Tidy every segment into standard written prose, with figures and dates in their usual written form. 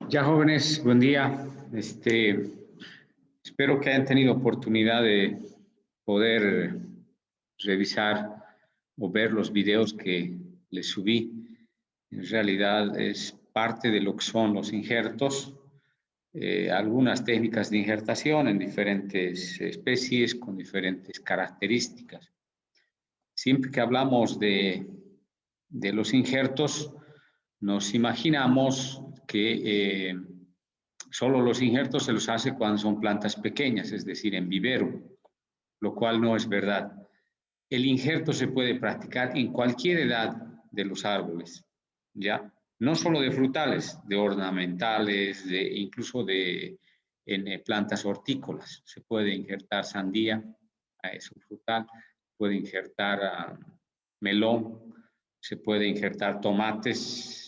Ya jóvenes, buen día. Espero que hayan tenido oportunidad de poder revisar o ver los videos que les subí. En realidad es parte de lo que son los injertos, algunas técnicas de injertación en diferentes especies con diferentes características. Siempre que hablamos de los injertos, nos imaginamos que solo los injertos se los hace cuando son plantas pequeñas, es decir, en vivero, lo cual no es verdad. El injerto se puede practicar en cualquier edad de los árboles, ¿ya? No solo de frutales, de ornamentales, incluso en plantas hortícolas. Se puede injertar sandía, es un frutal, puede injertar melón, se puede injertar tomates.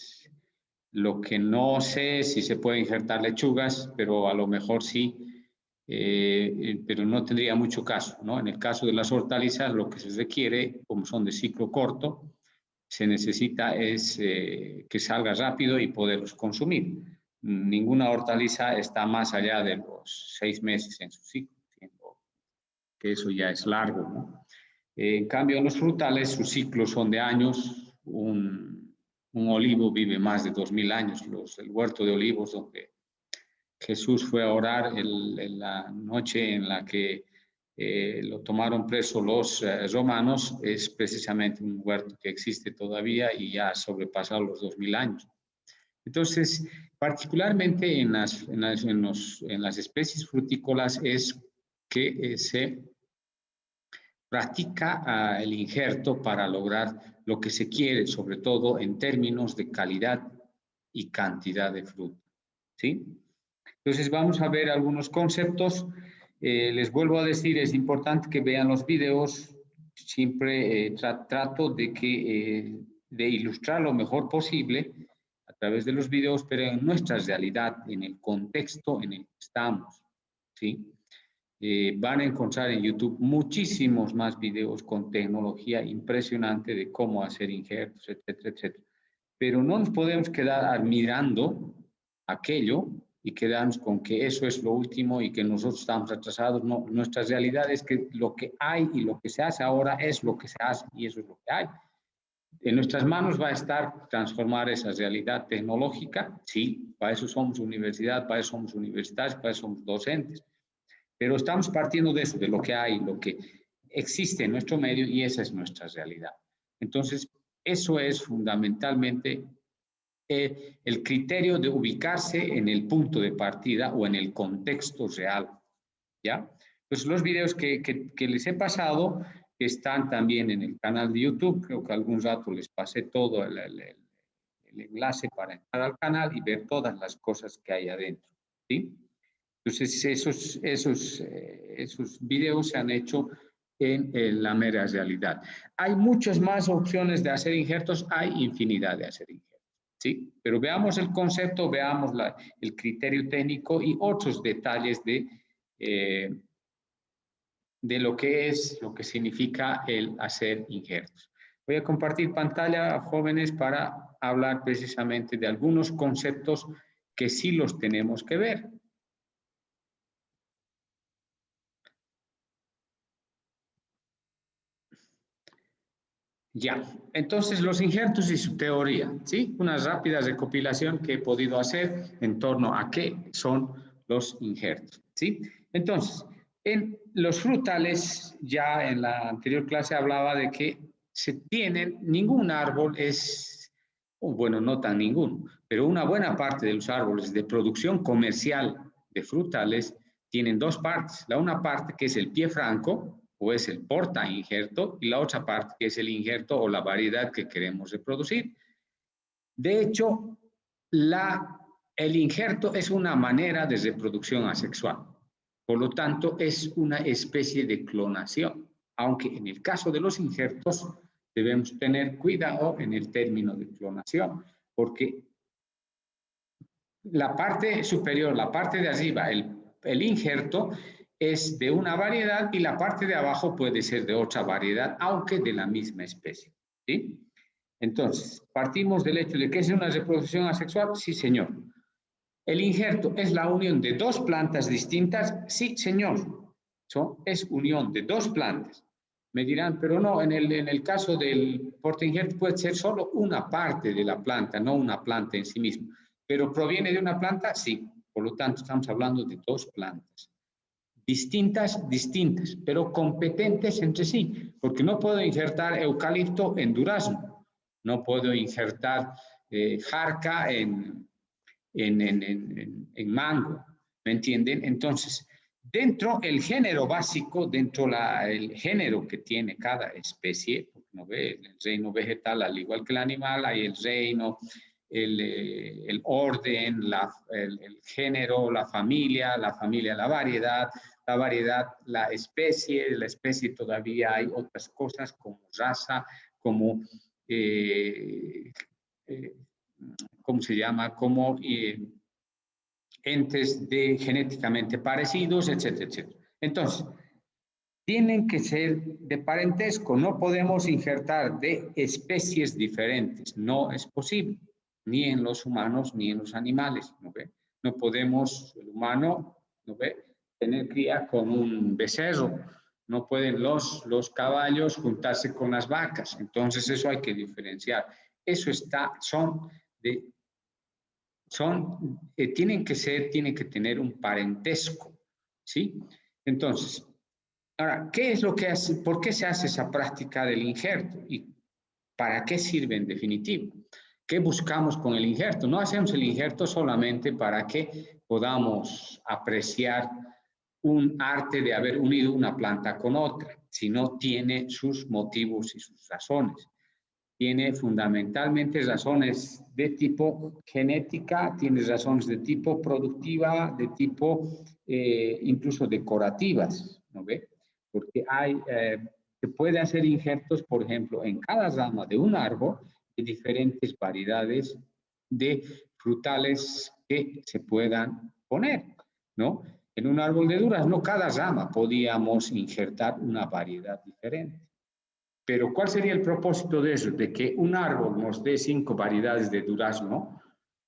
Lo que no sé si se puede injertar lechugas, pero a lo mejor sí, pero no tendría mucho caso, ¿no? En el caso de las hortalizas, lo que se requiere, como son de ciclo corto, se necesita es que salga rápido y poderlos consumir. Ninguna hortaliza está más allá de los 6 meses en su ciclo, siendo que eso ya es largo, ¿no? En cambio, los frutales, sus ciclos son de años. Un olivo vive más de 2000 años. El huerto de olivos donde Jesús fue a orar en la noche en la que lo tomaron preso los romanos, es precisamente un huerto que existe todavía y ya ha sobrepasado los 2000 años. Entonces, particularmente en las especies frutícolas es que se practica el injerto para lograr lo que se quiere, sobre todo en términos de calidad y cantidad de fruta, ¿sí? Entonces vamos a ver algunos conceptos. Les vuelvo a decir, es importante que vean los videos. Siempre trato de ilustrar lo mejor posible a través de los videos, pero en nuestra realidad, en el contexto en el que estamos, ¿sí? Van a encontrar en YouTube muchísimos más videos con tecnología impresionante de cómo hacer injertos, etcétera, etcétera. Pero no nos podemos quedar admirando aquello y quedarnos con que eso es lo último y que nosotros estamos atrasados. No, nuestra realidad es que lo que hay y lo que se hace ahora es lo que se hace y eso es lo que hay. En nuestras manos va a estar transformar esa realidad tecnológica, sí, para eso somos universidad, para eso somos universitarios, para eso somos docentes. Pero estamos partiendo de eso, de lo que hay, lo que existe en nuestro medio y esa es nuestra realidad. Entonces, eso es fundamentalmente el criterio de ubicarse en el punto de partida o en el contexto real, ¿ya? Pues los videos que les he pasado están también en el canal de YouTube, creo que algún rato les pasé todo el enlace para entrar al canal y ver todas las cosas que hay adentro, ¿sí? Entonces, esos videos se han hecho en la mera realidad. Hay muchas más opciones de hacer injertos, hay infinidad de hacer injertos, ¿sí? Pero veamos el concepto, veamos el criterio técnico y otros detalles de lo que significa el hacer injertos. Voy a compartir pantalla, jóvenes, para hablar precisamente de algunos conceptos que sí los tenemos que ver. Ya, entonces los injertos y su teoría, ¿sí? Una rápida recopilación que he podido hacer en torno a qué son los injertos, ¿sí? Entonces, en los frutales, ya en la anterior clase hablaba de que ningún árbol es, bueno, no tan ninguno, pero una buena parte de los árboles de producción comercial de frutales tienen dos partes. La una parte que es el pie franco, o es el porta injerto, y la otra parte que es el injerto o la variedad que queremos reproducir. De hecho, el injerto es una manera de reproducción asexual. Por lo tanto, es una especie de clonación, aunque en el caso de los injertos debemos tener cuidado en el término de clonación, porque la parte superior, la parte de arriba, el injerto, es de una variedad y la parte de abajo puede ser de otra variedad, aunque de la misma especie, ¿sí? Entonces, partimos del hecho de que es una reproducción asexual, sí, señor. ¿El injerto es la unión de dos plantas distintas? Sí, señor. Es unión de dos plantas. Me dirán, pero no, en el caso del portainjerto puede ser solo una parte de la planta, no una planta en sí misma. ¿Pero proviene de una planta? Sí. Por lo tanto, estamos hablando de dos plantas. Distintas, pero competentes entre sí. Porque no puedo injertar eucalipto en durazno. No puedo injertar jarca en mango. ¿Me entienden? Entonces, dentro el género básico, dentro el género que tiene cada especie, ¿no ve? El reino vegetal, al igual que el animal, hay el reino, el orden, el género, la familia, la variedad, la especie todavía hay otras cosas como raza, como ¿cómo se llama? Como entes genéticamente parecidos, etcétera, etcétera. Entonces, tienen que ser de parentesco, no podemos injertar de especies diferentes, no es posible, ni en los humanos ni en los animales, ¿no ve? No podemos, el humano, ¿no ve?, tener cría con un becerro, no pueden los caballos juntarse con las vacas, entonces eso hay que diferenciar. Eso tienen que tener un parentesco, ¿sí? Entonces, ahora, ¿qué es lo que hace? ¿Por qué se hace esa práctica del injerto? ¿Y para qué sirve en definitivo? ¿Qué buscamos con el injerto? No hacemos el injerto solamente para que podamos apreciar un arte de haber unido una planta con otra, sino tiene sus motivos y sus razones. Tiene fundamentalmente razones de tipo genética, tiene razones de tipo productiva, de tipo incluso decorativas, ¿no ve? Porque se puede hacer injertos, por ejemplo, en cada rama de un árbol de diferentes variedades de frutales que se puedan poner, ¿no? En un árbol de durazno, cada rama podíamos injertar una variedad diferente. Pero ¿cuál sería el propósito de eso? ¿De que un árbol nos dé 5 variedades de durazno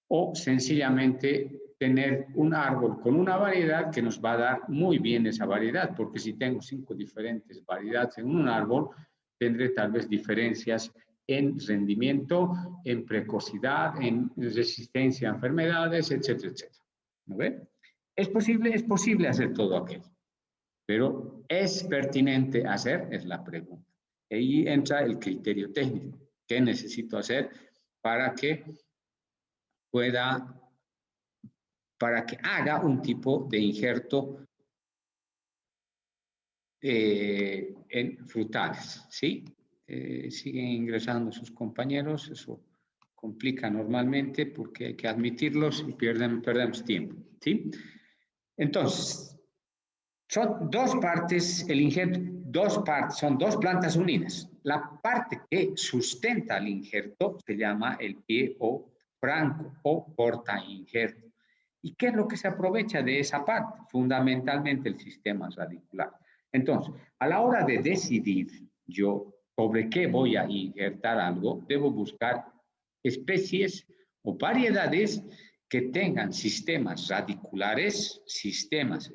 o sencillamente tener un árbol con una variedad que nos va a dar muy bien esa variedad? Porque si tengo 5 diferentes variedades en un árbol, tendré tal vez diferencias en rendimiento, en precocidad, en resistencia a enfermedades, etcétera, etcétera. ¿No ve? ¿Es posible hacer todo aquello? Pero ¿es pertinente hacer? Es la pregunta. Ahí entra el criterio técnico. ¿Qué necesito hacer para que haga un tipo de injerto en frutales? ¿Sí? Siguen ingresando sus compañeros, eso complica normalmente porque hay que admitirlos y perdemos tiempo. ¿Sí? Entonces, son dos partes, el injerto, son dos plantas unidas. La parte que sustenta el injerto se llama el pie o franco o portainjerto. ¿Y qué es lo que se aprovecha de esa parte? Fundamentalmente el sistema radicular. Entonces, a la hora de decidir yo sobre qué voy a injertar algo, debo buscar especies o variedades que tengan sistemas radiculares,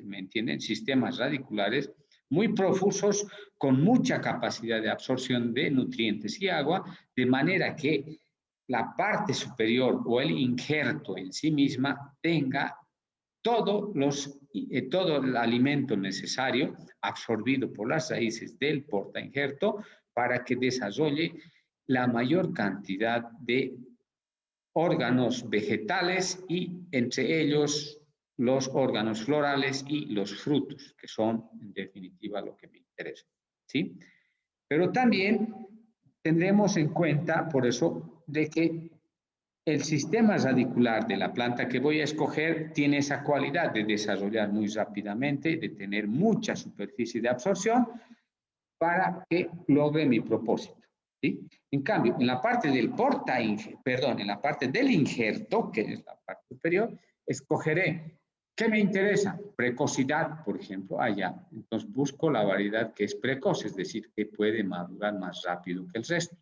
¿me entienden? Sistemas radiculares muy profusos, con mucha capacidad de absorción de nutrientes y agua, de manera que la parte superior o el injerto en sí misma tenga todo el alimento necesario absorbido por las raíces del portainjerto para que desarrolle la mayor cantidad de órganos vegetales y entre ellos los órganos florales y los frutos, que son en definitiva lo que me interesa, ¿sí? Pero también tendremos en cuenta, por eso, de que el sistema radicular de la planta que voy a escoger tiene esa cualidad de desarrollar muy rápidamente, de tener mucha superficie de absorción para que logre mi propósito. ¿Sí? En cambio, en la parte del en la parte del injerto, que es la parte superior, escogeré ¿qué me interesa? Precocidad, por ejemplo, allá. Entonces busco la variedad que es precoz, es decir, que puede madurar más rápido que el resto.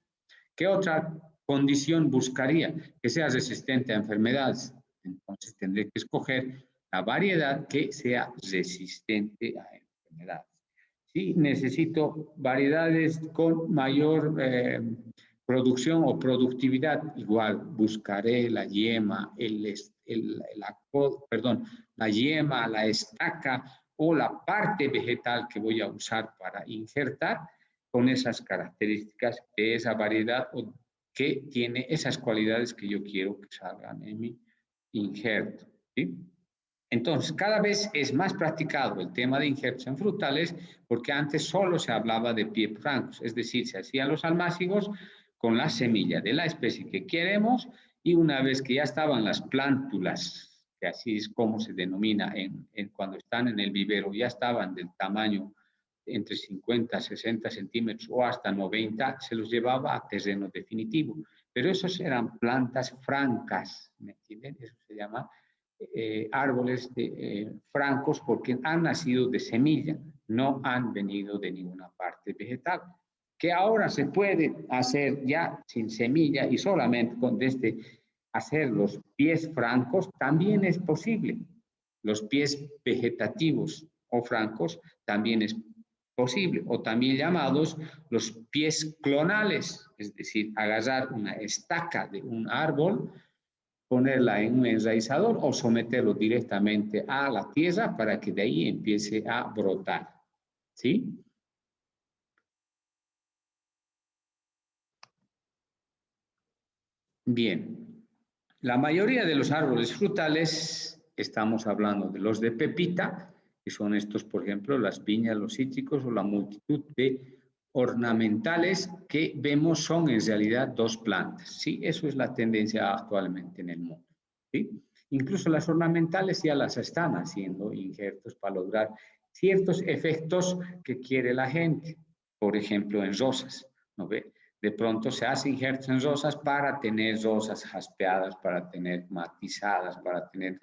¿Qué otra condición buscaría? Que sea resistente a enfermedades. Entonces tendré que escoger la variedad que sea resistente a enfermedades. Si necesito variedades con mayor producción o productividad, igual buscaré la yema, la yema, la estaca o la parte vegetal que voy a usar para injertar con esas características de esa variedad o que tiene esas cualidades que yo quiero que salgan en mi injerto. ¿Sí? Entonces, cada vez es más practicado el tema de injertos en frutales porque antes solo se hablaba de pie francos, es decir, se hacían los almácigos con la semilla de la especie que queremos y una vez que ya estaban las plántulas, que así es como se denomina cuando están en el vivero, ya estaban del tamaño entre 50, 60 centímetros o hasta 90, se los llevaba a terreno definitivo. Pero esos eran plantas francas, ¿me entienden? Eso se llama árboles francos porque han nacido de semilla, no han venido de ninguna parte vegetal. Que ahora se puede hacer ya sin semilla y solamente desde hacer los pies francos, también es posible. Los pies vegetativos o francos también es posible, o también llamados los pies clonales, es decir, agarrar una estaca de un árbol, ponerla en un enraizador o someterlo directamente a la tierra para que de ahí empiece a brotar. ¿Sí? Bien, la mayoría de los árboles frutales, estamos hablando de los de pepita, que son estos, por ejemplo, las piñas, los cítricos o la multitud de ornamentales que vemos son en realidad dos plantas. Sí, eso es la tendencia actualmente en el mundo. ¿Sí? Incluso las ornamentales ya las están haciendo injertos para lograr ciertos efectos que quiere la gente. Por ejemplo, en rosas, ¿no ve? De pronto se hace injertos en rosas para tener rosas jaspeadas, para tener matizadas, para tener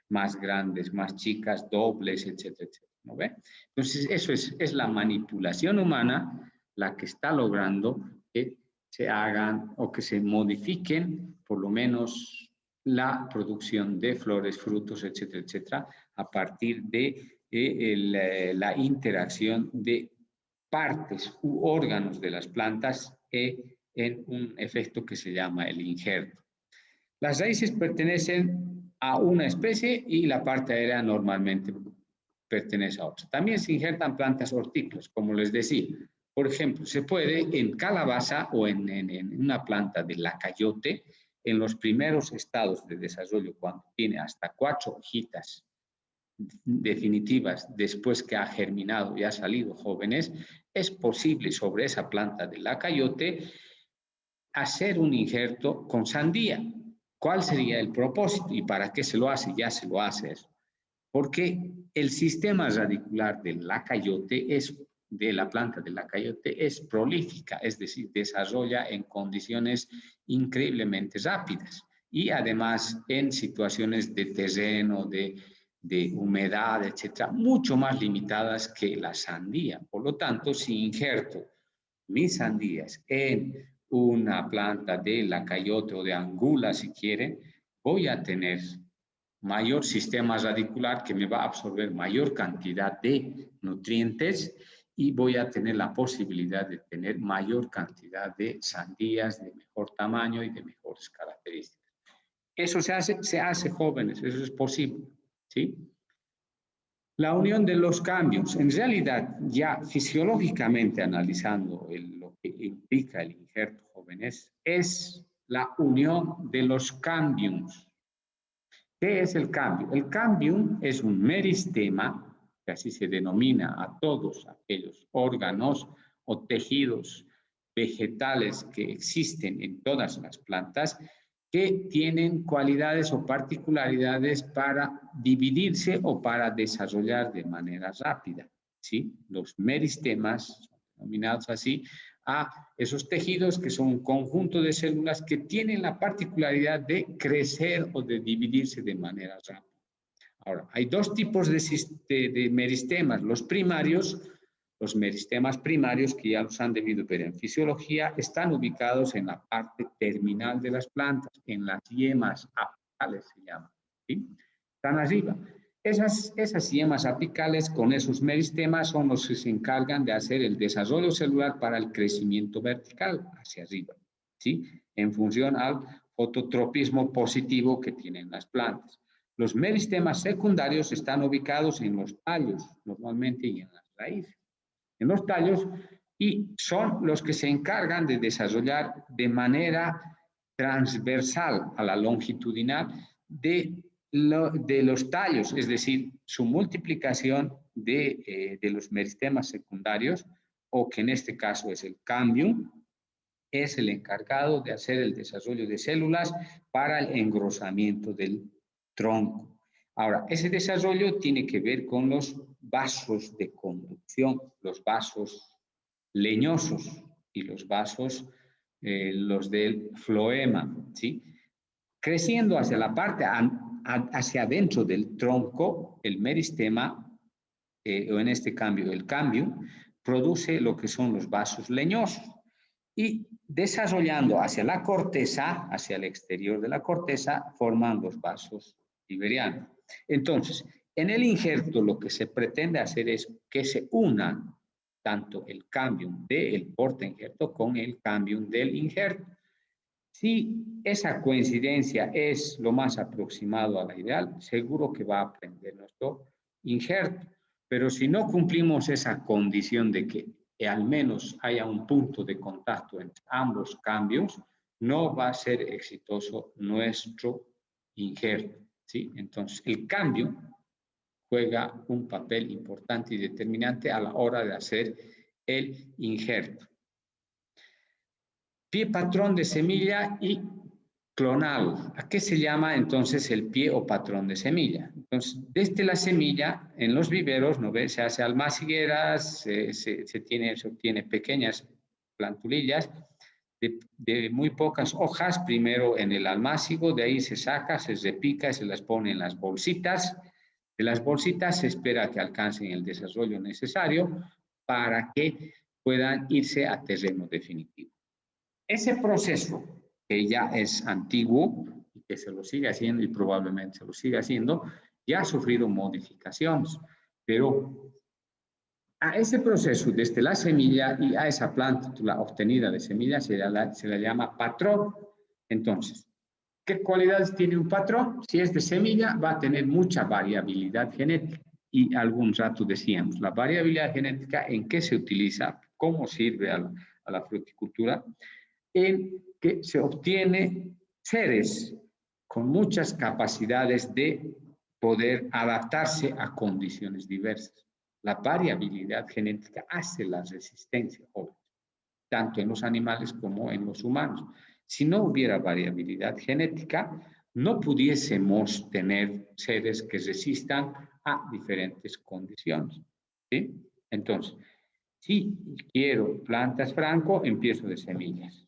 más grandes, más chicas, dobles, etcétera, etcétera. ¿No ve? Entonces, eso es la manipulación humana la que está logrando que se hagan o que se modifiquen por lo menos la producción de flores, frutos, etcétera, etcétera, a partir de la interacción de partes u órganos de las plantas en un efecto que se llama el injerto. Las raíces pertenecen a una especie y la parte aérea normalmente pertenece a otra. También se injertan plantas hortícolas, como les decía. Por ejemplo, se puede en calabaza o en una planta de lacayote, en los primeros estados de desarrollo, cuando tiene hasta 4 hojitas definitivas después que ha germinado y ha salido jóvenes, es posible sobre esa planta de lacayote hacer un injerto con sandía. ¿Cuál sería el propósito y para qué se lo hace? Ya se lo hace eso. Porque el sistema radicular del lacayote de la planta del lacayote es prolífica, es decir, desarrolla en condiciones increíblemente rápidas y además en situaciones de terreno, de humedad, etcétera, mucho más limitadas que la sandía. Por lo tanto, si injerto mis sandías en una planta de lacayote o de angula, si quieren, voy a tener mayor sistema radicular que me va a absorber mayor cantidad de nutrientes y voy a tener la posibilidad de tener mayor cantidad de sandías de mejor tamaño y de mejores características. Eso se hace jóvenes, eso es posible, ¿sí? La unión de los cambios, en realidad ya fisiológicamente analizando lo que implica el injerto jóvenes, es la unión de los cambios. ¿Qué es el cambio? El cambium es un meristema, que así se denomina a todos aquellos órganos o tejidos vegetales que existen en todas las plantas, que tienen cualidades o particularidades para dividirse o para desarrollar de manera rápida. ¿Sí? Los meristemas, denominados así, a esos tejidos que son un conjunto de células que tienen la particularidad de crecer o de dividirse de manera rápida. Ahora, hay dos tipos de meristemas. Los primarios, los meristemas primarios, que ya los han debido ver en fisiología, están ubicados en la parte terminal de las plantas, en las yemas apicales se llama. ¿sí? Están arriba. Esas yemas apicales con esos meristemas son los que se encargan de hacer el desarrollo celular para el crecimiento vertical hacia arriba, ¿sí? En función al fototropismo positivo que tienen las plantas. Los meristemas secundarios están ubicados en los tallos, normalmente, y en las raíces. En los tallos, y son los que se encargan de desarrollar de manera transversal a la longitudinal de los tallos, es decir, su multiplicación de los meristemas secundarios, o que en este caso es el cambium, es el encargado de hacer el desarrollo de células para el engrosamiento del tronco. Ahora, ese desarrollo tiene que ver con los vasos de conducción, los vasos leñosos y los vasos, los del floema, ¿sí? Creciendo hacia la parte, hacia adentro del tronco, el meristema, o en este cambio el cambium, produce lo que son los vasos leñosos. Y desarrollando hacia la corteza, hacia el exterior de la corteza, forman los vasos tiberianos. Entonces, en el injerto lo que se pretende hacer es que se unan tanto el cambium del portainjerto con el cambium del injerto. Si esa coincidencia es lo más aproximado a la ideal, seguro que va a aprender nuestro injerto. Pero si no cumplimos esa condición de que al menos haya un punto de contacto entre ambos cambios, no va a ser exitoso nuestro injerto, ¿sí? Entonces, el cambio juega un papel importante y determinante a la hora de hacer el injerto. Pie patrón de semilla y clonal. ¿A qué se llama entonces el pie o patrón de semilla? Entonces, desde la semilla, en los viveros, ¿no ve? Se hace almacigueras, se obtiene pequeñas plantulillas de muy pocas hojas, primero en el almácigo, de ahí se saca, se repica y se las pone en las bolsitas. De las bolsitas se espera que alcancen el desarrollo necesario para que puedan irse a terreno definitivo. Ese proceso, que ya es antiguo y que se lo sigue haciendo y probablemente se lo sigue haciendo, ya ha sufrido modificaciones, pero a ese proceso, desde la semilla y a esa planta obtenida de semilla, se la llama patrón. Entonces, ¿qué cualidades tiene un patrón? Si es de semilla, va a tener mucha variabilidad genética. Y algún rato decíamos, la variabilidad genética, ¿en qué se utiliza? ¿Cómo sirve a la fruticultura? En que se obtiene seres con muchas capacidades de poder adaptarse a condiciones diversas. La variabilidad genética hace la resistencia, tanto en los animales como en los humanos. Si no hubiera variabilidad genética, no pudiésemos tener seres que resistan a diferentes condiciones, ¿sí? Entonces, si quiero plantas franco, empiezo de semillas.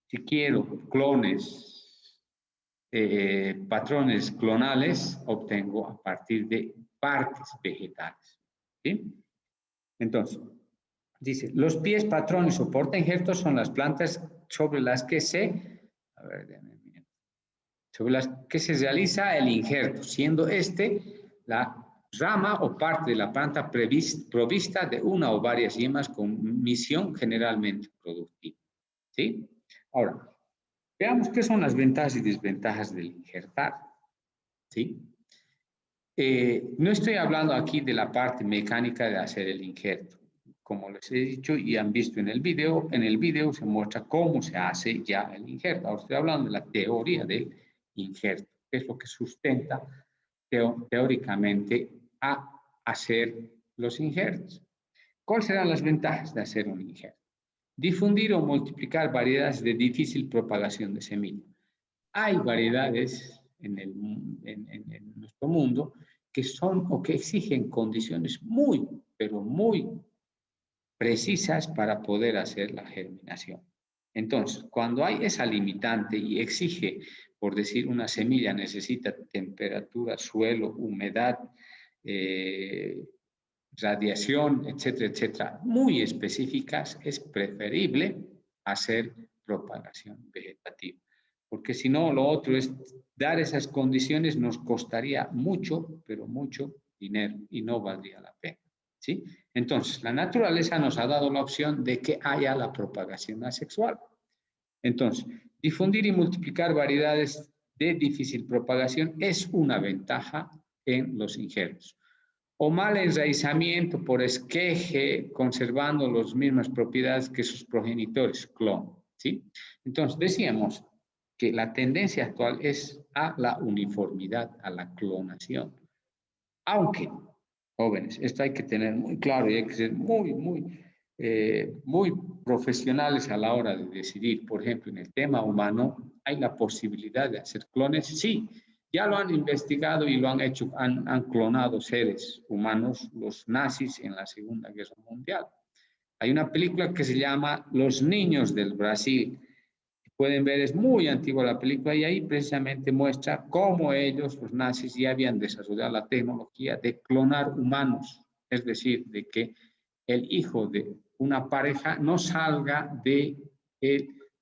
Si quiero clones, patrones clonales, obtengo a partir de partes vegetales, ¿sí? Entonces, dice, los pies, patrones o portainjertos son las plantas sobre las que se realiza el injerto, siendo la rama o parte de la planta provista de una o varias yemas con misión generalmente productiva, ¿sí? Ahora, veamos qué son las ventajas y desventajas del injertar, ¿sí? No estoy hablando aquí de la parte mecánica de hacer el injerto. Como les he dicho y han visto en el video se muestra cómo se hace ya el injerto. Ahora estoy hablando de la teoría del injerto, que es lo que sustenta teóricamente a hacer los injertos. ¿Cuáles serán las ventajas de hacer un injerto? Difundir o multiplicar variedades de difícil propagación de semilla. Hay variedades en nuestro mundo que son o que exigen condiciones muy, pero muy precisas para poder hacer la germinación. Entonces, cuando hay esa limitante y exige, por decir, una semilla necesita temperatura, suelo, humedad, radiación, etcétera, etcétera, muy específicas, es preferible hacer propagación vegetativa. porque si no, lo otro es dar esas condiciones nos costaría mucho, pero mucho dinero y no valdría la pena, ¿sí? Entonces, la naturaleza nos ha dado la opción de que haya la propagación asexual. Entonces, difundir y multiplicar variedades de difícil propagación es una ventaja en los injertos. O mal enraizamiento por esqueje, conservando las mismas propiedades que sus progenitores, clon, ¿sí? Entonces, decíamos que la tendencia actual es a la uniformidad, a la clonación. Aunque, jóvenes, esto hay que tener muy claro y hay que ser muy profesionales a la hora de decidir. Por ejemplo, en el tema humano, ¿hay la posibilidad de hacer clones? Sí, ya lo han investigado y lo han hecho, han clonado seres humanos, los nazis en la Segunda Guerra Mundial. Hay una película que se llama Los Niños del Brasil. Pueden ver, es muy antigua la película y ahí precisamente muestra cómo ellos, los nazis, ya habían desarrollado la tecnología de clonar humanos, es decir, de que el hijo de una pareja no salga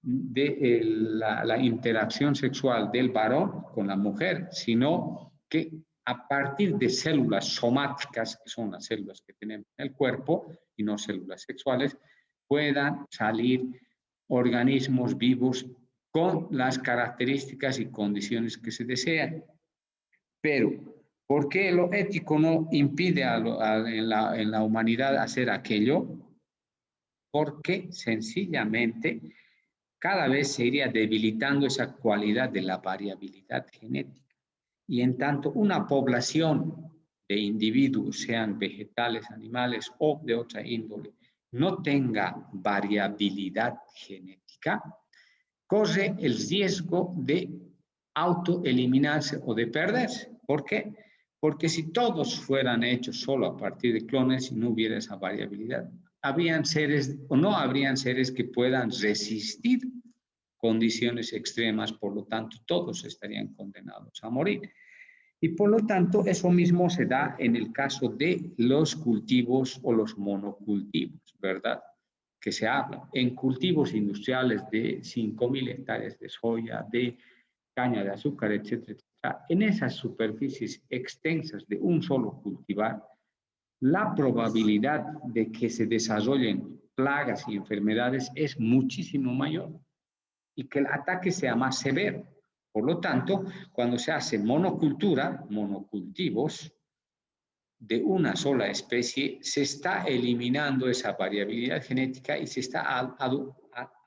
la interacción sexual del varón con la mujer, sino que a partir de células somáticas, que son las células que tenemos en el cuerpo y no células sexuales, puedan salir organismos vivos con las características y condiciones que se desean. Pero, ¿por qué lo ético no impide en la humanidad hacer aquello? Porque sencillamente cada vez se iría debilitando esa cualidad de la variabilidad genética. Y en tanto una población de individuos, sean vegetales, animales o de otra índole, no tenga variabilidad genética, corre el riesgo de autoeliminarse o de perderse. ¿Por qué? Porque si todos fueran hechos solo a partir de clones y no hubiera esa variabilidad, habrían seres o no habrían seres que puedan resistir condiciones extremas, por lo tanto todos estarían condenados a morir. Y por lo tanto, eso mismo se da en el caso de los cultivos o los monocultivos, ¿verdad? Que se habla en cultivos industriales de 5.000 hectáreas de soya, de caña de azúcar, etcétera, etcétera. En esas superficies extensas de un solo cultivar, la probabilidad de que se desarrollen plagas y enfermedades es muchísimo mayor y que el ataque sea más severo. Por lo tanto, cuando se hace monocultura, monocultivos de una sola especie, se está eliminando esa variabilidad genética y se está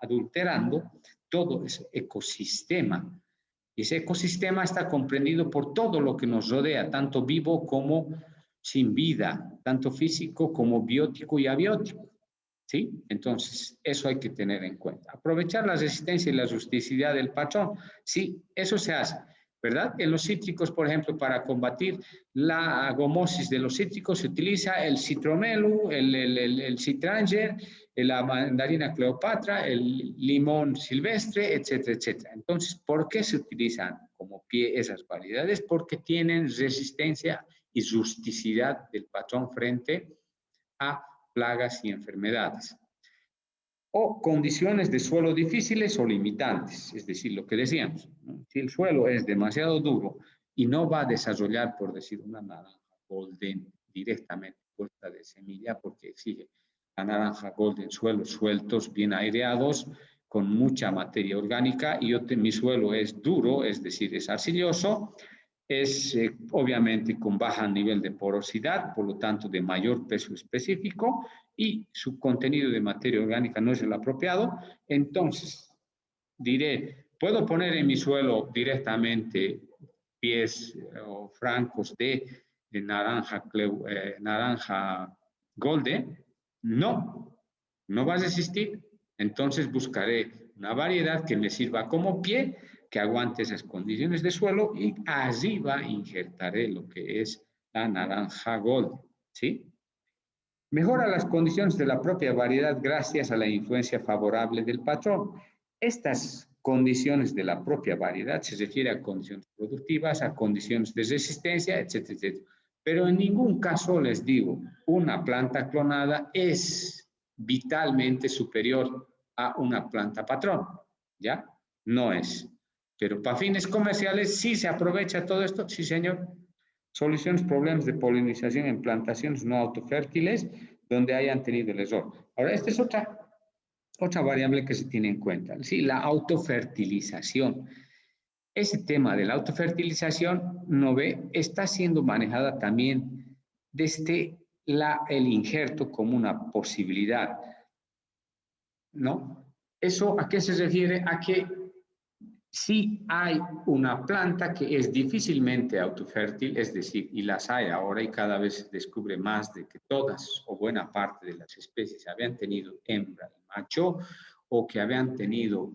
adulterando todo ese ecosistema. Y ese ecosistema está comprendido por todo lo que nos rodea, tanto vivo como sin vida, tanto físico como biótico y abiótico. ¿Sí? Entonces, eso hay que tener en cuenta. Aprovechar la resistencia y la rusticidad del patrón. Sí, eso se hace, ¿verdad? En los cítricos, por ejemplo, para combatir la agomosis de los cítricos se utiliza el citromelu, el citranger, la mandarina cleopatra, el limón silvestre, etcétera, etcétera. Entonces, ¿por qué se utilizan como pie esas variedades? Porque tienen resistencia y rusticidad del patrón frente a plagas y enfermedades. O condiciones de suelo difíciles o limitantes, es decir, lo que decíamos, ¿no? Si el suelo es demasiado duro y no va a desarrollar, por decir, una naranja golden directamente puesta de semilla, porque exige la naranja golden suelos sueltos, bien aireados, con mucha materia orgánica, y mi suelo es duro, es decir, es arcilloso, es obviamente con bajo nivel de porosidad, por lo tanto de mayor peso específico, y su contenido de materia orgánica no es el apropiado. Entonces, diré, ¿puedo poner en mi suelo directamente pies o francos de naranja golden? No, no va a existir. Entonces buscaré una variedad que me sirva como pie, que aguante esas condiciones de suelo y arriba injertaré lo que es la naranja gold, ¿sí? Mejora las condiciones de la propia variedad gracias a la influencia favorable del patrón. Estas condiciones de la propia variedad se refiere a condiciones productivas, a condiciones de resistencia, etcétera, etcétera. Pero en ningún caso les digo, una planta clonada es vitalmente superior a una planta patrón, ¿ya? No es. Pero para fines comerciales sí se aprovecha todo esto, sí señor. Soluciones, problemas de polinización en plantaciones no autofértiles donde hayan tenido el error. Ahora, esta es otra variable que se tiene en cuenta. Sí, la autofertilización. Ese tema de la autofertilización, no ve, está siendo manejada también desde el injerto como una posibilidad, ¿no? ¿Eso a qué se refiere? A que si hay una planta que es difícilmente autofértil, es decir, y las hay ahora y cada vez se descubre más de que todas o buena parte de las especies habían tenido hembra y macho, o que habían tenido,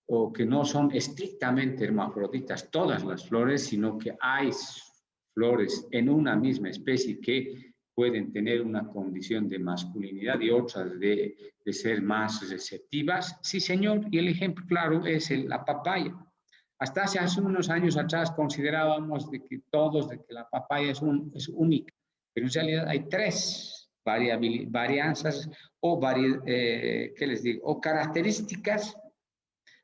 o que no son estrictamente hermafroditas todas las flores, sino que hay flores en una misma especie que pueden tener una condición de masculinidad y otras de ser más receptivas. Sí, señor, y el ejemplo claro es la papaya. Hasta hace unos años atrás considerábamos de que la papaya es única, pero en realidad hay tres varianzas o, ¿qué les digo? O características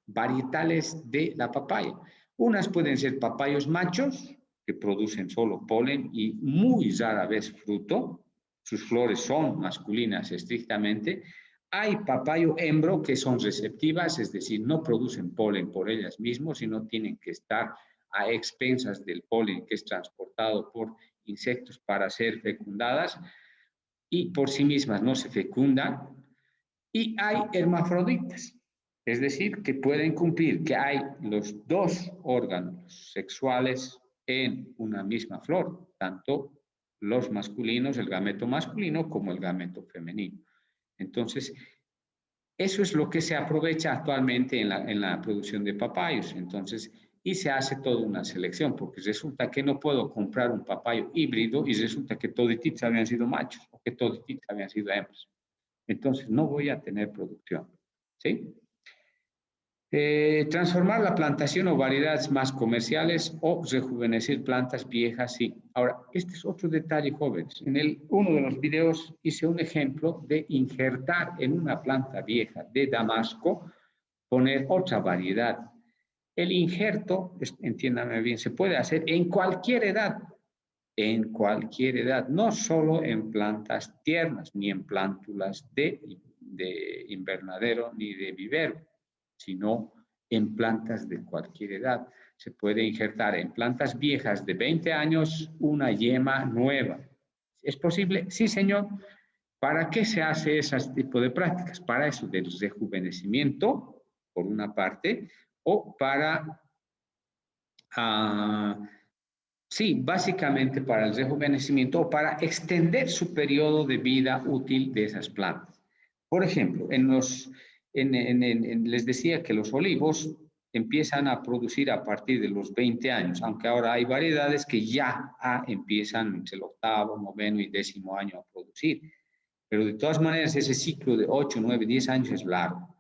varietales de la papaya. Unas pueden ser papayos machos, que producen solo polen y muy rara vez fruto. Sus flores son masculinas estrictamente. Hay papayo hembro que son receptivas, es decir, no producen polen por ellas mismas, sino tienen que estar a expensas del polen que es transportado por insectos para ser fecundadas y por sí mismas no se fecundan. Y hay hermafroditas, es decir, que pueden cumplir que hay los dos órganos sexuales en una misma flor, tanto los masculinos, el gameto masculino, como el gameto femenino. Entonces, eso es lo que se aprovecha actualmente en la producción de papayos. Entonces, y se hace toda una selección, porque resulta que no puedo comprar un papayo híbrido y resulta que todititos habían sido machos o que todititos habían sido hembras. Entonces, no voy a tener producción. ¿Sí? Transformar la plantación o variedades más comerciales o rejuvenecer plantas viejas, sí. Ahora, este es otro detalle, jóvenes. En uno de los videos hice un ejemplo de injertar en una planta vieja de Damasco, poner otra variedad. El injerto, entiéndame bien, se puede hacer en cualquier edad, no solo en plantas tiernas, ni en plántulas de invernadero, ni de vivero, sino en plantas de cualquier edad. Se puede injertar en plantas viejas de 20 años una yema nueva. ¿Es posible? Sí, señor. ¿Para qué se hace ese tipo de prácticas? Para eso, del rejuvenecimiento, por una parte, o para... sí, básicamente para el rejuvenecimiento o para extender su periodo de vida útil de esas plantas. Por ejemplo, les decía que los olivos empiezan a producir a partir de los 20 años, aunque ahora hay variedades que ya empiezan entre el octavo, noveno y 10º año a producir. Pero de todas maneras, ese ciclo de 8, 9, 10 años es largo.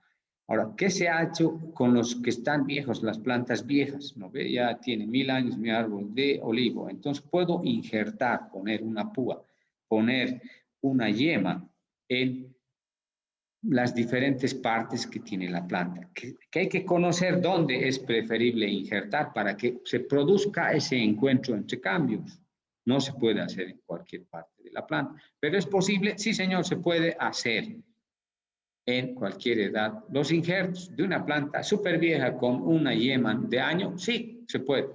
Ahora, ¿qué se ha hecho con los que están viejos, las plantas viejas? ¿No ve? Ya tiene 1000 años mi árbol de olivo. Entonces puedo injertar, poner una púa, poner una yema en las diferentes partes que tiene la planta. Que hay que conocer dónde es preferible injertar para que se produzca ese encuentro entre cambios. No se puede hacer en cualquier parte de la planta. ¿Pero es posible? Sí, señor, se puede hacer en cualquier edad. Los injertos de una planta súper vieja con una yema de año, sí, se puede.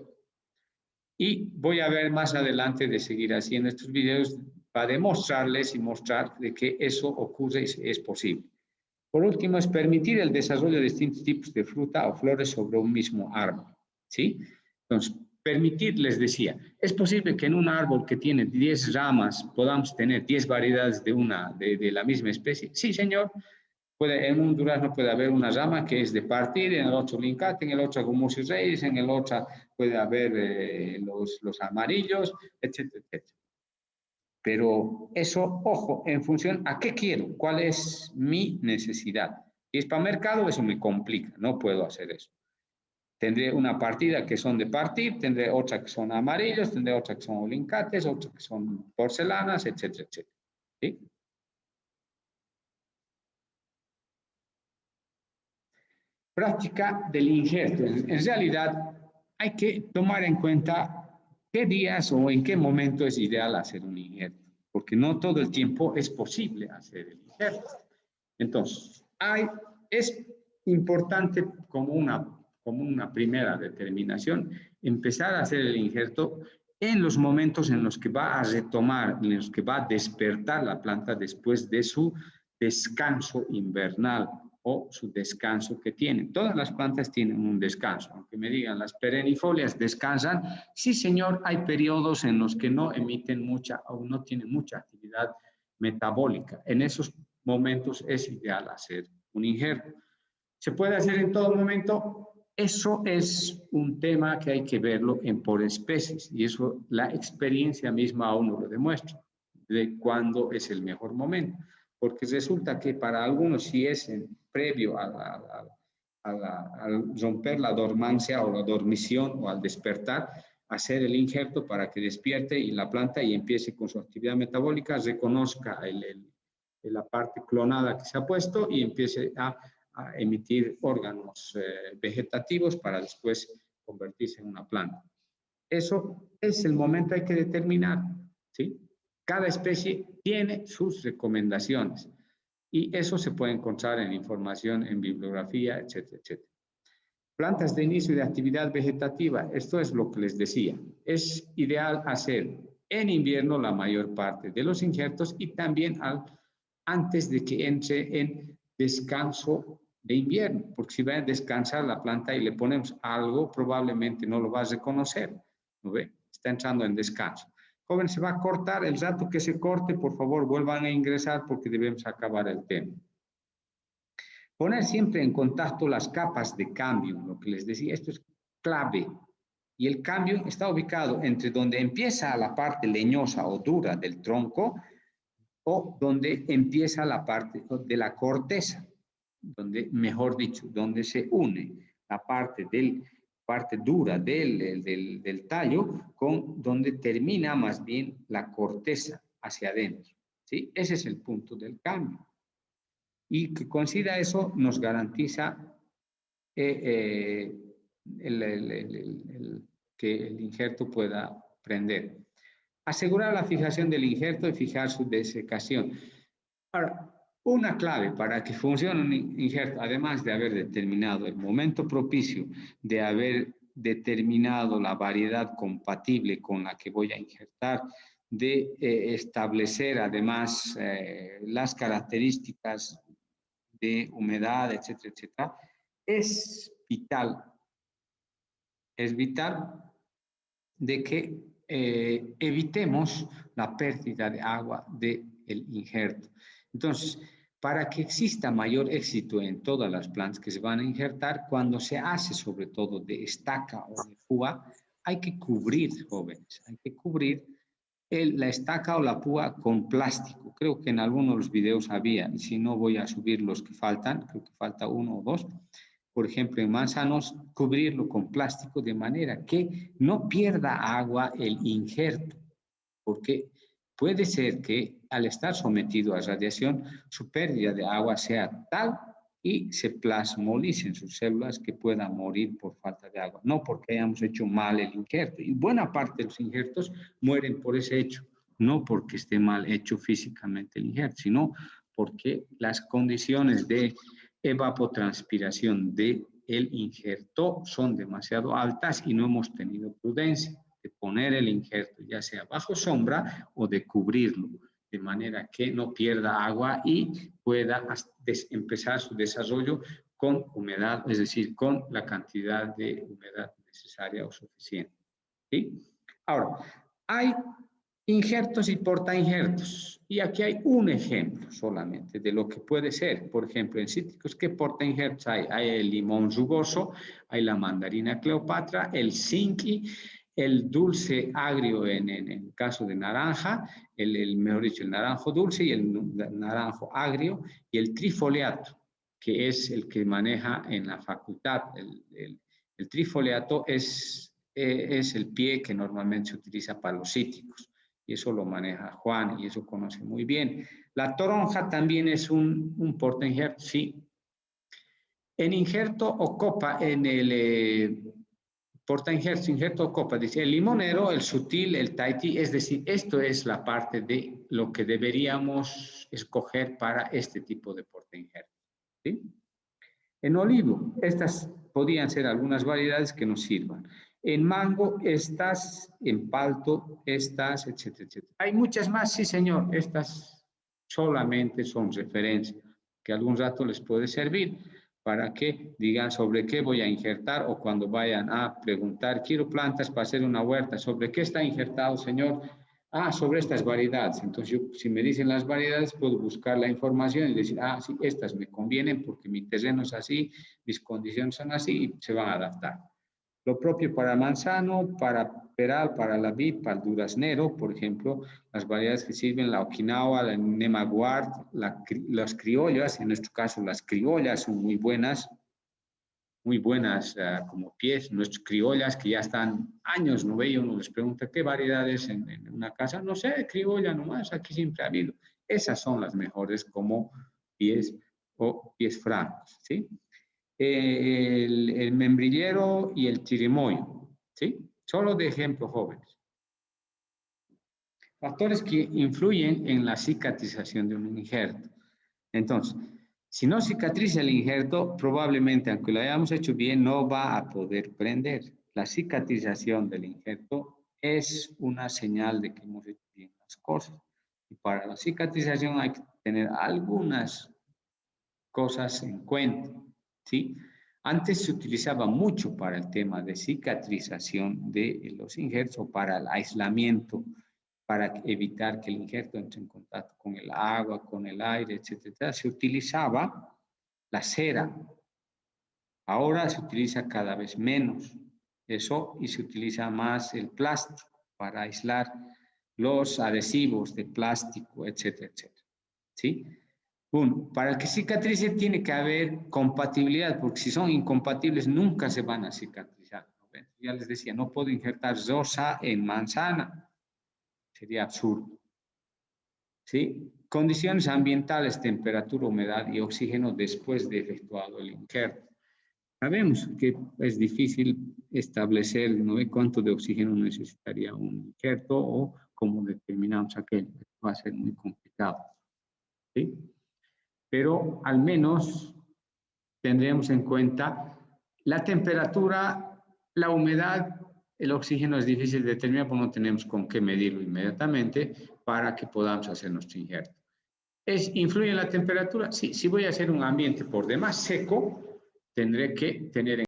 Y voy a ver más adelante de seguir haciendo estos videos para demostrarles y mostrar de que eso ocurre y es posible. Por último, es permitir el desarrollo de distintos tipos de fruta o flores sobre un mismo árbol. ¿Sí? Entonces, permitir, les decía, es posible que en un árbol que tiene 10 ramas podamos tener 10 variedades de la misma especie. Sí, señor. En un durazno puede haber una rama que es de partir, en el otro lincate, en el otro gumucius reis, en el otro puede haber los amarillos, etcétera, etcétera. Pero eso, ojo, en función a qué quiero, cuál es mi necesidad. Si es para mercado, eso me complica, no puedo hacer eso. Tendré una partida que son de partir, tendré otra que son amarillos, tendré otra que son olincates, otra que son porcelanas, etcétera, etcétera. ¿Sí? Práctica del injerto. En realidad, hay que tomar en cuenta qué días o en qué momento es ideal hacer un injerto, porque no todo el tiempo es posible hacer el injerto. Entonces, es importante como una primera determinación empezar a hacer el injerto en los momentos en los que va a retomar, en los que va a despertar la planta después de su descanso invernal o su descanso que tienen. Todas las plantas tienen un descanso, aunque me digan, las perennifolias descansan. Sí, señor, hay periodos en los que no emiten mucha o no tienen mucha actividad metabólica. En esos momentos es ideal hacer un injerto. ¿Se puede hacer en todo momento? Eso es un tema que hay que verlo por especies y eso la experiencia misma a uno lo demuestra, de cuándo es el mejor momento. Porque resulta que para algunos si es previo al romper la dormancia o la dormición o al despertar, hacer el injerto para que despierte y la planta y empiece con su actividad metabólica, reconozca la parte clonada que se ha puesto y empiece a emitir órganos vegetativos para después convertirse en una planta. Eso es el momento hay que determinar, ¿sí? Cada especie tiene sus recomendaciones y eso se puede encontrar en información, en bibliografía, etcétera, etcétera. Plantas de inicio de actividad vegetativa, esto es lo que les decía. Es ideal hacer en invierno la mayor parte de los injertos y también antes de que entre en descanso de invierno, porque si va a descansar la planta y le ponemos algo, probablemente no lo va a reconocer, ¿no ve? Está entrando en descanso. Joven, se va a cortar, el rato que se corte, por favor, vuelvan a ingresar porque debemos acabar el tema. Poner siempre en contacto las capas de cambio, lo que les decía, esto es clave. Y el cambio está ubicado entre donde empieza la parte leñosa o dura del tronco o donde empieza la parte de la corteza, donde, mejor dicho, donde se une la parte dura del tallo con donde termina más bien la corteza hacia adentro, ¿sí? Ese es el punto del cambio. Y que coincida eso nos garantiza que el injerto pueda prender. Asegurar la fijación del injerto y fijar su desecación. Ahora, una clave para que funcione un injerto, además de haber determinado el momento propicio, de haber determinado la variedad compatible con la que voy a injertar, de establecer además las características de humedad, etcétera, etcétera, es vital de que evitemos la pérdida de agua del injerto. Entonces, para que exista mayor éxito en todas las plantas que se van a injertar, cuando se hace sobre todo de estaca o de púa, hay que cubrir, jóvenes, hay que cubrir la estaca o la púa con plástico. Creo que en algunos de los videos había, y si no voy a subir los que faltan, creo que falta uno o dos. Por ejemplo, en manzanos, cubrirlo con plástico de manera que no pierda agua el injerto, porque puede ser que al estar sometido a radiación, su pérdida de agua sea tal y se plasmolicen sus células que puedan morir por falta de agua, no porque hayamos hecho mal el injerto. Y buena parte de los injertos mueren por ese hecho, no porque esté mal hecho físicamente el injerto, sino porque las condiciones de evapotranspiración del injerto son demasiado altas y no hemos tenido prudencia de poner el injerto, ya sea bajo sombra o de cubrirlo, de manera que no pierda agua y pueda empezar su desarrollo con humedad, es decir, con la cantidad de humedad necesaria o suficiente. ¿Sí? Ahora, hay injertos y portainjertos. Y aquí hay un ejemplo solamente de lo que puede ser. Por ejemplo, en cítricos, ¿qué portainjertos hay? Hay el limón rugoso, hay la mandarina Cleopatra, el cinqui, el dulce agrio en el caso de naranja, mejor dicho, el naranjo dulce y el naranjo agrio, y el trifoliato, que es el que maneja en la facultad. El trifoliato es el pie que normalmente se utiliza para los cítricos. Y eso lo maneja Juan y eso conoce muy bien. La toronja también es un portainjerto, sí. En injerto o copa, en el porta injerto o copa, dice el limonero, el sutil, el Tahiti, es decir, esto es la parte de lo que deberíamos escoger para este tipo de porta injerto. ¿Sí? En olivo, estas podrían ser algunas variedades que nos sirvan. En mango, estas, en palto, estas, etcétera, etcétera. Hay muchas más, sí señor, estas solamente son referencias, que algún rato les puede servir para que digan sobre qué voy a injertar o cuando vayan a preguntar, quiero plantas para hacer una huerta, ¿sobre qué está injertado, señor? Ah, sobre estas variedades. Entonces, yo, si me dicen las variedades, puedo buscar la información y decir, ah, sí, estas me convienen porque mi terreno es así, mis condiciones son así y se van a adaptar. Lo propio para manzano, para peral, para la vid, para el duraznero, por ejemplo, las variedades que sirven, la Okinawa, la Nemaguard, las criollas, en nuestro caso las criollas son muy buenas como pies, nuestras criollas que ya están años, no veo, uno les pregunta qué variedades en una casa, no sé, criolla nomás, aquí siempre ha habido. Esas son las mejores como pies o pies francos, ¿sí? El membrillero y el chirimoyo, ¿sí? Solo de ejemplo, jóvenes. Factores que influyen en la cicatrización de un injerto. Entonces, si no cicatriza el injerto, probablemente, aunque lo hayamos hecho bien, no va a poder prender. La cicatrización del injerto es una señal de que hemos hecho bien las cosas. Y para la cicatrización hay que tener algunas cosas en cuenta, ¿sí? Antes se utilizaba mucho para el tema de cicatrización de los injertos, para el aislamiento, para evitar que el injerto entre en contacto con el agua, con el aire, etcétera. Se utilizaba la cera. Ahora se utiliza cada vez menos eso y se utiliza más el plástico para aislar los adhesivos de plástico, etcétera, etcétera. ¿Sí? Uno, para que cicatrice tiene que haber compatibilidad, porque si son incompatibles nunca se van a cicatrizar. Ya les decía, no puedo injertar rosa en manzana, sería absurdo. ¿Sí? Condiciones ambientales, temperatura, humedad y oxígeno después de efectuado el injerto. Sabemos que es difícil establecer, ¿no?, cuánto de oxígeno necesitaría un injerto o cómo determinamos aquello. Va a ser muy complicado. ¿Sí? Pero al menos tendremos en cuenta la temperatura, la humedad, el oxígeno es difícil de determinar porque no tenemos con qué medirlo inmediatamente para que podamos hacer nuestro injerto. ¿Influye en la temperatura? Sí, si voy a hacer un ambiente por demás seco, tendré que tener en